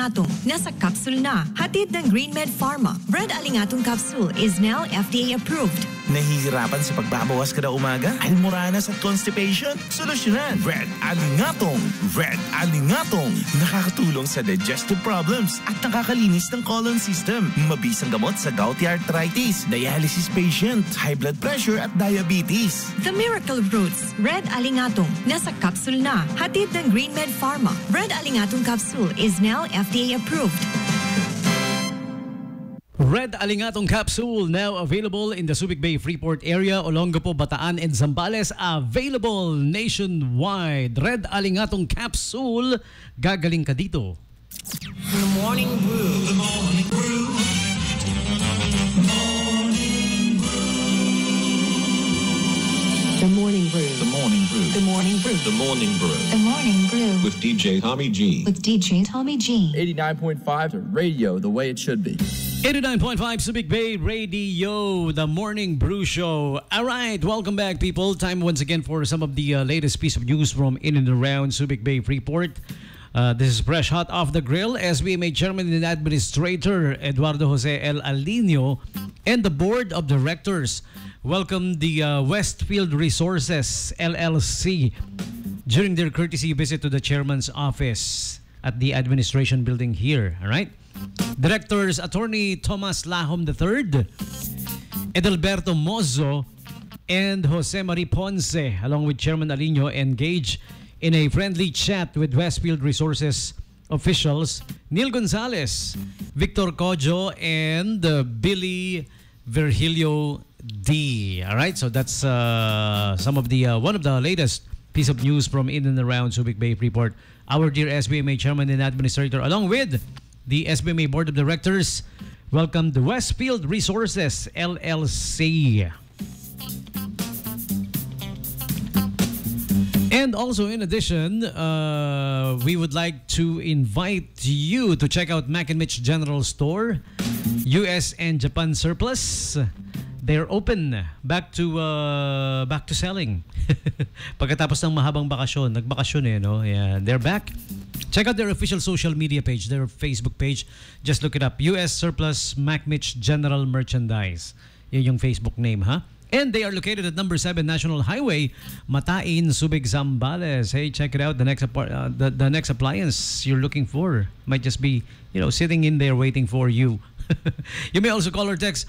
Alingatong, nasa capsule na. Hatid ng GreenMed Pharma. Red Alingatong capsule is now FDA approved. Nahihirapan sa pagbabawas kada umaga? Almoranas at constipation? Solusyonan. Red Alingatong. Red Alingatong. Nakakatulong sa digestive problems at nakakalinis ng colon system. Mabisang gamot sa gouty arthritis, dialysis patient, high blood pressure at diabetes. The Miracle Roots, Red Alingatong, nasa capsule na. Hatid ng GreenMed Pharma. Red Alingatong capsule is now FDA approved. Red Alingatong capsule now available in the Subic Bay Freeport area, Olongapo, Bataan, and Zambales. Available nationwide. Red Alingatong capsule. Gagaling ka dito. The Morning Brew. The Morning Brew. The Morning Brew. The Morning Brew. The Morning Brew. The Morning Brew. The Morning Brew. With DJ Tommy G. With DJ Tommy G. 89.5 radio, the way it should be. 89.5 Subic Bay Radio, the Morning Brew Show. All right, welcome back, people. Time once again for some of the latest piece of news from in and around Subic Bay Freeport. This is fresh hot off the grill. SBMA Chairman and Administrator Eduardo Jose L. Alino and the Board of Directors welcomed the Westfield Resources LLC during their courtesy visit to the Chairman's office at the Administration Building here. All right. Directors Attorney Thomas Lahom III, Edelberto Mozo, and Jose Marie Ponce, along with Chairman Alino, engage in a friendly chat with Westfield Resources officials Neil Gonzalez, Victor Cojo, and Billy Virgilio D. All right, so that's some of the one of the latest piece of news from in and around Subic Bay Freeport. Our dear SBMA Chairman and Administrator, along with the SBMA Board of Directors, welcome the Westfield Resources LLC. And also, in addition, we would like to invite you to check out Mac and Mitch General Store, US and Japan surplus. They're open, back to selling. Pagkatapos ng mahabang bakasyon, nagbakasyon no? Yeah, they're back. Check out their official social media page, their Facebook page. Just look it up, US Surplus Mac Mitch General Merchandise. Yun yung Facebook name, ha? And they are located at number 7 National Highway, Matain, Subic, Zambales. Hey, check it out. The next appliance you're looking for might just be, sitting in there waiting for you. You may also call or text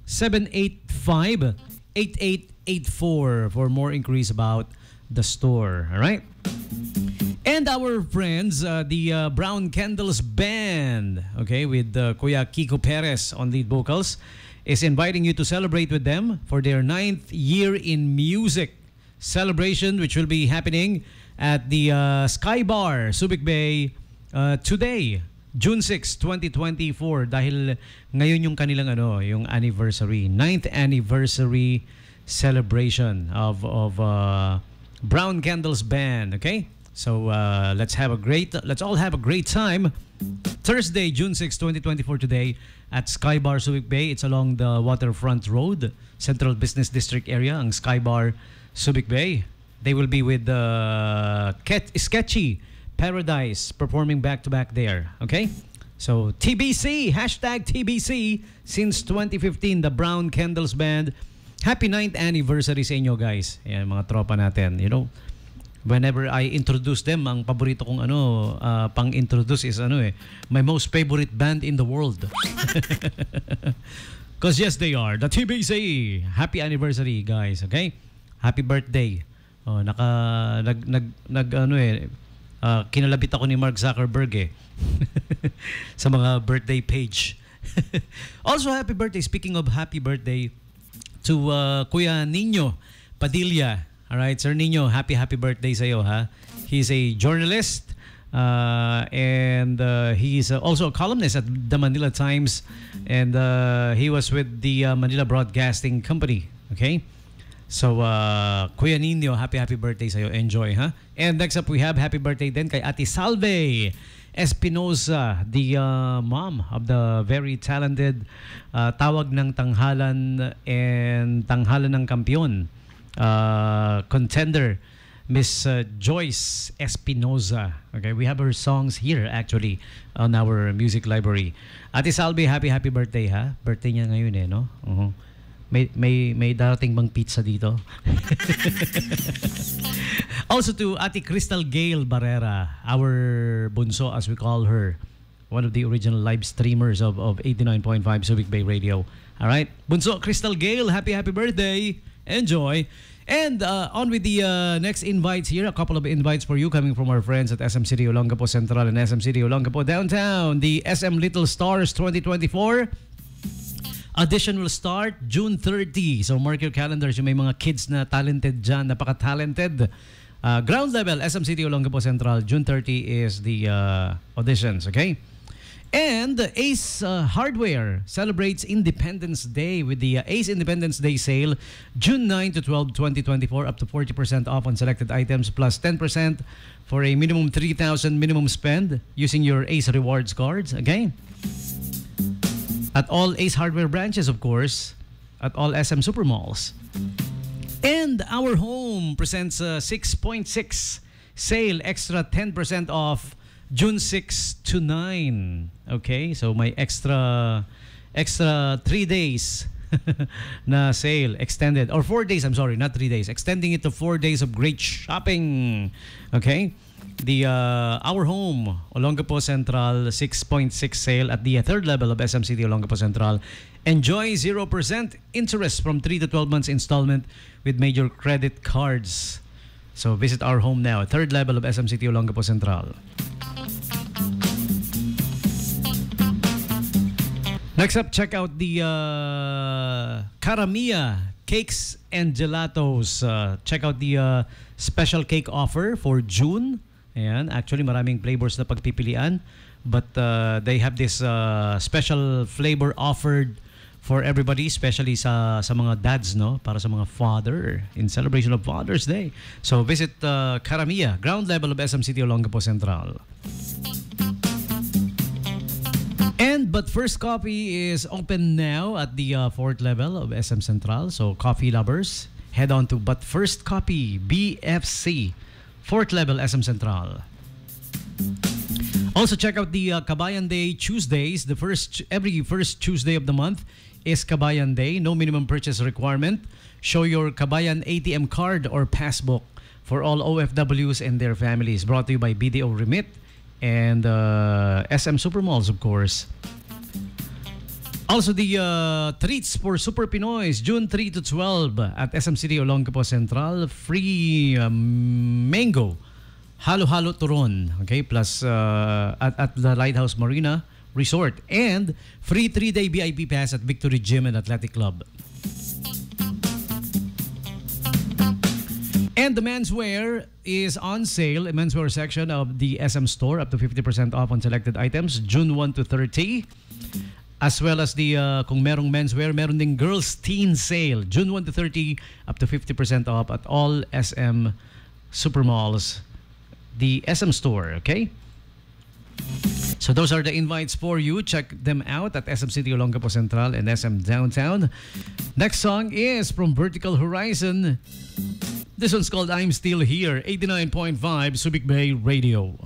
0928-785-8884 for more inquiries about the store. All right? And our friends, the Brown Candles Band, okay, with Kuya Kiko Perez on lead vocals, is inviting you to celebrate with them for their 9th year in music celebration, which will be happening at the Sky Bar, Subic Bay, today, June 6, 2024. Dahil ngayon yung kanilang yung anniversary, 9th anniversary celebration of Brown Candles Band. Okay, so let's all have a great time. Thursday, June 6, 2024 today at Sky Bar, Subic Bay. It's along the Waterfront Road, Central Business District area, ang Sky Bar, Subic Bay. They will be with Sketchy Paradise performing back-to-back there. Okay? So, TBC, hashtag TBC, since 2015, the Brown Candles Band. Happy 9th anniversary sa inyo, guys. Ayan, mga tropa natin. Whenever I introduce them, ang paborito kong pang-introduce is my most favorite band in the world. Because yes, they are. The TBC. Happy anniversary, guys. Okay? Happy birthday. Oh, kinalabit ako ni Mark Zuckerberg sa mga birthday page. Also, happy birthday. Speaking of happy birthday to Kuya Nino Padilla. All right, Sir Nino, happy birthday sa iyo, ha? He's a journalist and he's also a columnist at the Manila Times, and he was with the Manila Broadcasting Company. Okay? So, Kuya Nino, happy birthday sa iyo. Enjoy, ha? And next up, we have happy birthday din kay Ate Salve Espinosa, the mom of the very talented Tawag ng Tanghalan and Tanghalan ng Kampiyon contender Miss Joyce Espinoza. Okay, we have her songs here actually on our music library. Ate Salvi, happy birthday ha. Birthday niya ngayon eh, no? May darating bang pizza dito? Also to Ate Crystal Gail Barrera, our bunso as we call her. One of the original live streamers of 89.5 Subic Bay Radio. All right, bunso Crystal Gail, happy birthday. Enjoy. And on with the next invites here. A couple of invites for you coming from our friends at SM City Olongapo Central and SM City Olongapo Downtown. The SM Little Stars 2024 audition will start June 30. So mark your calendars. Yung may mga kids na talented dyan, napaka-talented. Ground level, SM City Olongapo Central, June 30 is the auditions, okay? And Ace Hardware celebrates Independence Day with the Ace Independence Day sale, June 9 to 12, 2024, up to 40% off on selected items plus 10% for a minimum 3,000 minimum spend using your Ace Rewards cards, okay? At all Ace Hardware branches, of course, at all SM Supermalls. And Our Home presents a 6.6 sale, extra 10% off June 6 to 9. Okay, so may extra 3 days na sale extended, or 4 days, I'm sorry, not 3 days, extending it to 4 days of great shopping. Okay, the Our Home Olongapo Central 6.6 sale at the third level of SM City Olongapo Central. Enjoy 0% interest from 3 to 12 months installment with major credit cards. So visit Our Home now, third level of SM City Olongapo Central. Next up, check out the Karamia Cakes and Gelatos. Check out the special cake offer for June. Ayan, actually maraming flavors na pagpipilian. But they have this special flavor offered for everybody, especially sa mga dads, no? Para sa mga father, in celebration of Father's Day. So visit Karamia, ground level of SM City Olongapo Central. But First Coffee is open now at the fourth level of SM Central. So coffee lovers, head on to But First Coffee, BFC, fourth level SM Central. Also check out the Kabayan Day Tuesdays. Every first Tuesday of the month is Kabayan Day. No minimum purchase requirement. Show your Kabayan ATM card or passbook for all OFWs and their families. Brought to you by BDO Remit and SM Supermalls, of course. Also, the treats for Super Pinoys, June 3 to 12 at SM City Olongapo Central. Free mango, halo-halo turon, okay? Plus at the Lighthouse Marina Resort. And free 3-day VIP pass at Victory Gym and Athletic Club. And the menswear is on sale, a menswear section of the SM store, up to 50% off on selected items, June 1 to 30. As well as the, kung merong menswear, meron ding girls teen sale, June 1 to 30, up to 50% off at all SM Supermalls, the SM store, okay? So those are the invites for you. Check them out at SM City Olongapo Central and SM Downtown. Next song is from Vertical Horizon. This one's called I'm Still Here, 89.5 Subic Bay Radio.